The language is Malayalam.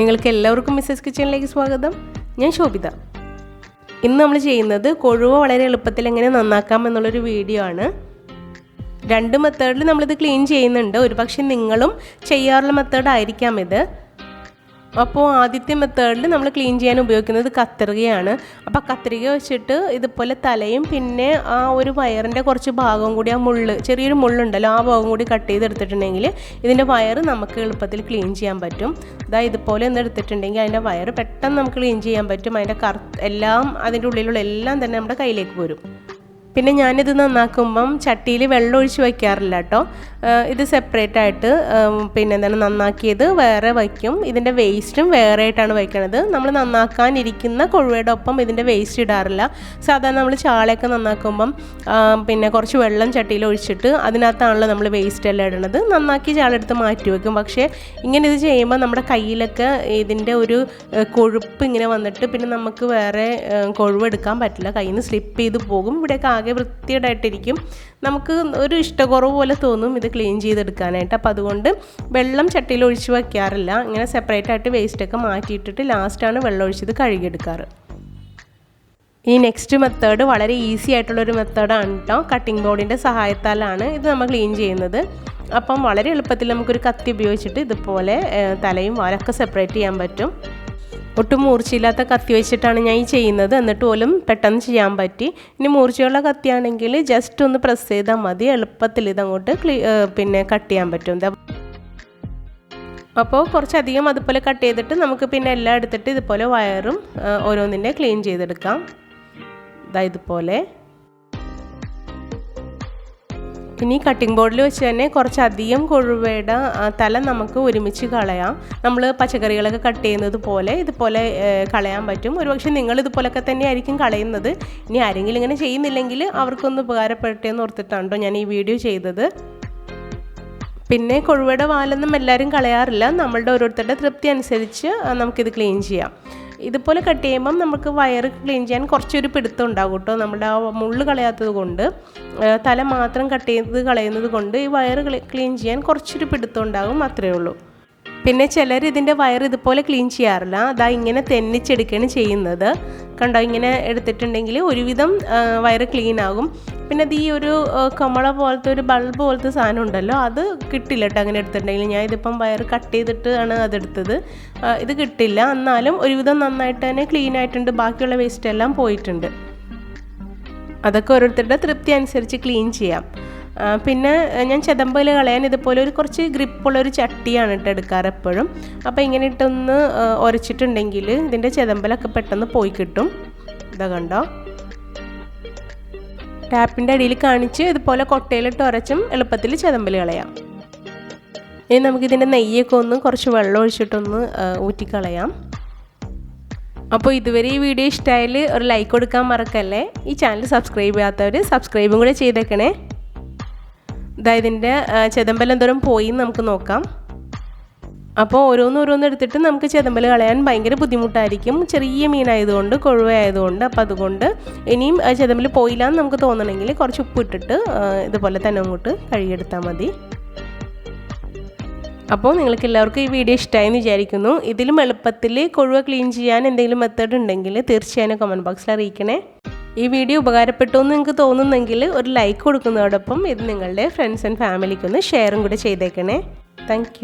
നിങ്ങൾക്ക് എല്ലാവർക്കും മിസ്സസ് കിച്ചണിലേക്ക് സ്വാഗതം. ഞാൻ ശോഭിത. ഇന്ന് നമ്മൾ ചെയ്യുന്നത് കൊഴുവ വളരെ എളുപ്പത്തിൽ എങ്ങനെ നന്നാക്കാം എന്നുള്ളൊരു വീഡിയോ ആണ്. രണ്ട് മെത്തേഡിൽ നമ്മളിത് ക്ലീൻ ചെയ്യുന്നുണ്ട്. ഒരുപക്ഷെ നിങ്ങളും ചെയ്യാറുള്ള മെത്തേഡ് ആയിരിക്കാം ഇത്. അപ്പോൾ ആദ്യത്തെ മെത്തേഡിൽ നമ്മൾ ക്ലീൻ ചെയ്യാൻ ഉപയോഗിക്കുന്നത് കത്രികയാണ്. അപ്പോൾ കത്രിക വെച്ചിട്ട് ഇതുപോലെ തലയും പിന്നെ ആ ഒരു വയറിൻ്റെ കുറച്ച് ഭാഗം കൂടി, ആ മുള്ള്, ചെറിയൊരു മുള്ളുണ്ടല്ലോ, ആ ഭാഗം കൂടി കട്ട് ചെയ്തെടുത്തിട്ടുണ്ടെങ്കിൽ ഇതിൻ്റെ വയറ് നമുക്ക് എളുപ്പത്തിൽ ക്ലീൻ ചെയ്യാൻ പറ്റും. ഇതുപോലെ ഒന്ന് എടുത്തിട്ടുണ്ടെങ്കിൽ അതിൻ്റെ വയറ് പെട്ടെന്ന് നമുക്ക് ക്ലീൻ ചെയ്യാൻ പറ്റും. അതിൻ്റെ എല്ലാം, അതിൻ്റെ ഉള്ളിലുള്ള എല്ലാം തന്നെ നമ്മുടെ കയ്യിലേക്ക് വരും. പിന്നെ ഞാനിത് നന്നാക്കുമ്പം ചട്ടിയിൽ വെള്ളം ഒഴിച്ച് വയ്ക്കാറില്ല കേട്ടോ. ഇത് സെപ്പറേറ്റ് ആയിട്ട് പിന്നെ എന്താണ് നന്നാക്കിയത് വേറെ വയ്ക്കും. ഇതിൻ്റെ വേസ്റ്റും വേറെ ആയിട്ടാണ് വയ്ക്കണത്. നമ്മൾ നന്നാക്കാനിരിക്കുന്ന കൊഴുവയുടെ ഒപ്പം ഇതിൻ്റെ വേസ്റ്റ് ഇടാറില്ല. സാധാരണ നമ്മൾ ചാളയൊക്കെ നന്നാക്കുമ്പം പിന്നെ കുറച്ച് വെള്ളം ചട്ടിയിൽ ഒഴിച്ചിട്ട് അതിനകത്താണല്ലോ നമ്മൾ വേസ്റ്റ് എല്ലാം ഇടണത്. നന്നാക്കി ചാളെടുത്ത് മാറ്റി വയ്ക്കും. പക്ഷേ ഇങ്ങനെ ഇത് ചെയ്യുമ്പോൾ നമ്മുടെ കയ്യിലൊക്കെ ഇതിൻ്റെ ഒരു കൊഴുപ്പ് ഇങ്ങനെ വന്നിട്ട് പിന്നെ നമുക്ക് വേറെ കൊഴുവെടുക്കാൻ പറ്റില്ല. കയ്യിൽ നിന്ന് സ്ലിപ്പ് ചെയ്ത് പോകും. ഇവിടെയൊക്കെ ആകെ വൃത്തിയായിട്ടിരിക്കും. നമുക്ക് ഒരു ഇഷ്ടക്കുറവ് പോലെ തോന്നും ഇത് ക്ലീൻ ചെയ്തെടുക്കാനായിട്ട്. അപ്പോൾ അതുകൊണ്ട് വെള്ളം ചട്ടിയിൽ ഒഴിച്ച് വയ്ക്കാറില്ല. ഇങ്ങനെ സെപ്പറേറ്റ് ആയിട്ട് വേസ്റ്റൊക്കെ മാറ്റിയിട്ടിട്ട് ലാസ്റ്റാണ് വെള്ളം ഒഴിച്ചത് കഴുകിയെടുക്കാറ്. ഈ നെക്സ്റ്റ് മെത്തേഡ് വളരെ ഈസി ആയിട്ടുള്ളൊരു മെത്തേഡാണ് കേട്ടോ. കട്ടിംഗ് ബോർഡിൻ്റെ സഹായത്താലാണ് ഇത് നമ്മൾ ക്ലീൻ ചെയ്യുന്നത്. അപ്പം വളരെ എളുപ്പത്തിൽ നമുക്കൊരു കത്തി ഉപയോഗിച്ചിട്ട് ഇതുപോലെ തലയും വാലൊക്കെ സെപ്പറേറ്റ് ചെയ്യാൻ പറ്റും. ഒട്ടും മൂർച്ചയില്ലാത്ത കത്തി വെച്ചിട്ടാണ് ഞാൻ ഈ ചെയ്യുന്നത്. എന്നിട്ട് പോലും പെട്ടെന്ന് ചെയ്യാൻ പറ്റി. ഇനി മൂർച്ചയുള്ള കത്തിയാണെങ്കിൽ ജസ്റ്റ് ഒന്ന് പ്രസ് ചെയ്താൽ മതി. എളുപ്പത്തിൽ ഇതങ്ങോട്ട് പിന്നെ കട്ട് ചെയ്യാൻ പറ്റും. അപ്പോൾ കുറച്ചധികം അതുപോലെ കട്ട് ചെയ്തിട്ട് നമുക്ക് പിന്നെ എല്ലാം എടുത്തിട്ട് ഇതുപോലെ വയറും ഓരോന്നിൻ്റെ ക്ലീൻ ചെയ്തെടുക്കാം. ഇതുപോലെ. ഇനി കട്ടിംഗ് ബോർഡിൽ വെച്ച് തന്നെ കുറച്ചധികം കൊഴുവയുടെ തല നമുക്ക് ഒരുമിച്ച് കളയാം. നമ്മൾ പച്ചക്കറികളൊക്കെ കട്ട് ചെയ്യുന്നത് പോലെ ഇതുപോലെ കളയാൻ പറ്റും. ഒരുപക്ഷെ നിങ്ങൾ ഇതുപോലൊക്കെ തന്നെ ആയിരിക്കും കളയുന്നത്. ഇനി ആരെങ്കിലും ഇങ്ങനെ ചെയ്യുന്നില്ലെങ്കിൽ അവർക്കൊന്ന് ഉപകാരപ്പെട്ടെ എന്ന് ഓർത്തിട്ടാണ് ഞാൻ ഈ വീഡിയോ ചെയ്തത്. പിന്നെ കൊഴുവയുടെ വാലൊന്നും എല്ലാവരും കളയാറില്ല. നമ്മളുടെ ഓരോരുത്തരുടെ തൃപ്തി അനുസരിച്ച് നമുക്കിത് ക്ലീൻ ചെയ്യാം. ഇതുപോലെ കട്ട് ചെയ്യുമ്പം നമുക്ക് വയറ് ക്ലീൻ ചെയ്യാൻ കുറച്ചൊരു പിടുത്തം ഉണ്ടാകും കേട്ടോ. നമ്മുടെ ആ മുള്ള് കളയാത്തത് കൊണ്ട്, തല മാത്രം കട്ട് ചെയ്ത് കളയുന്നത് കൊണ്ട് ഈ വയറ് ക്ലീൻ ചെയ്യാൻ കുറച്ചൊരു പിടുത്തം ഉണ്ടാകും, അത്രയേ ഉള്ളൂ. പിന്നെ ചിലർ ഇതിൻ്റെ വയറ് ഇതുപോലെ ക്ലീൻ ചെയ്യാറില്ല. ഇങ്ങനെ തെന്നിച്ചെടുക്കുകയാണ് ചെയ്യുന്നത്. കണ്ടോ, ഇങ്ങനെ എടുത്തിട്ടുണ്ടെങ്കിൽ ഒരുവിധം വയറ് ക്ലീൻ ആകും. പിന്നെ ഈ ഒരു കമള പോലത്തെ ഒരു ബൾബ് പോലത്തെ സാധനം ഉണ്ടല്ലോ, അത് കിട്ടില്ല കേട്ടോ അങ്ങനെ എടുത്തിട്ടുണ്ടെങ്കിൽ. ഞാൻ ഇതിപ്പം വയറ് കട്ട് ചെയ്തിട്ട് ആണ് അതെടുത്തത്. ഇത് കിട്ടില്ല. എന്നാലും ഒരുവിധം നന്നായിട്ട് തന്നെ ക്ലീൻ ആയിട്ടുണ്ട്. ബാക്കിയുള്ള വേസ്റ്റ് എല്ലാം പോയിട്ടുണ്ട്. അതൊക്കെ ഓരോരുത്തരുടെ തൃപ്തി അനുസരിച്ച് ക്ലീൻ ചെയ്യാം. പിന്നെ ഞാൻ ചെതമ്പൽ കളയാൻ ഇതുപോലെ ഒരു കുറച്ച് ഗ്രിപ്പുള്ളൊരു ചട്ടിയാണ് ഇട്ട് എടുക്കാറ് എപ്പോഴും. അപ്പോൾ ഇങ്ങനെ ഇട്ടൊന്ന് ഉരച്ചിട്ടുണ്ടെങ്കിൽ ഇതിൻ്റെ ചെതമ്പലൊക്കെ പെട്ടെന്ന് പോയി കിട്ടും. കണ്ടോ, ടാപ്പിൻ്റെ അടിയിൽ കാണിച്ച് ഇതുപോലെ കൊട്ടയിലിട്ട് ഉരച്ചും എളുപ്പത്തിൽ ചെതമ്പൽ കളയാം. ഇനി നമുക്കിതിൻ്റെ നെയ്യൊക്കെ ഒന്ന് കുറച്ച് വെള്ളം ഒഴിച്ചിട്ടൊന്ന് ഊറ്റിക്കളയാം. അപ്പോൾ ഇതുവരെ ഈ വീഡിയോ ഇഷ്ടമായാൽ ഒരു ലൈക്ക് കൊടുക്കാൻ മറക്കല്ലേ. ഈ ചാനൽ സബ്സ്ക്രൈബ് ചെയ്യാത്തവർ സബ്സ്ക്രൈബും കൂടെ ചെയ്തേക്കണേ. ഇതിൻ്റെ ചെതമ്പൽ എന്തോരം പോയി നമുക്ക് നോക്കാം. അപ്പോൾ ഓരോന്ന് എടുത്തിട്ട് നമുക്ക് ചെതമ്പൽ കളയാൻ ഭയങ്കര ബുദ്ധിമുട്ടായിരിക്കും. ചെറിയ മീനായതുകൊണ്ട്, കൊഴുവയായതുകൊണ്ട്. അപ്പോൾ അതുകൊണ്ട് ഇനിയും ചെതമ്പൽ പോയില്ല എന്ന് നമുക്ക് തോന്നണമെങ്കിൽ കുറച്ച് ഉപ്പ് ഇട്ടിട്ട് ഇതുപോലെ തന്നെ അങ്ങോട്ട് കഴുകിയെടുത്താൽ മതി. അപ്പോൾ നിങ്ങൾക്ക് എല്ലാവർക്കും ഈ വീഡിയോ ഇഷ്ടമായെന്ന് വിചാരിക്കുന്നു. ഇതിലും എളുപ്പത്തിൽ കൊഴുവ ക്ലീൻ ചെയ്യാൻ എന്തെങ്കിലും മെത്തേഡ് ഉണ്ടെങ്കിൽ തീർച്ചയായും കമൻറ്റ് ബോക്സിൽ അറിയിക്കണേ. ഈ വീഡിയോ ഉപകാരപ്പെട്ടു എന്ന് നിങ്ങൾക്ക് തോന്നുന്നെങ്കിൽ ഒരു ലൈക്ക് കൊടുക്കുന്നതോടൊപ്പം ഇത് നിങ്ങളുടെ ഫ്രണ്ട്സ് ആൻഡ് ഫാമിലിക്കൊന്ന് ഷെയറും കൂടെ ചെയ്തേക്കണേ. താങ്ക്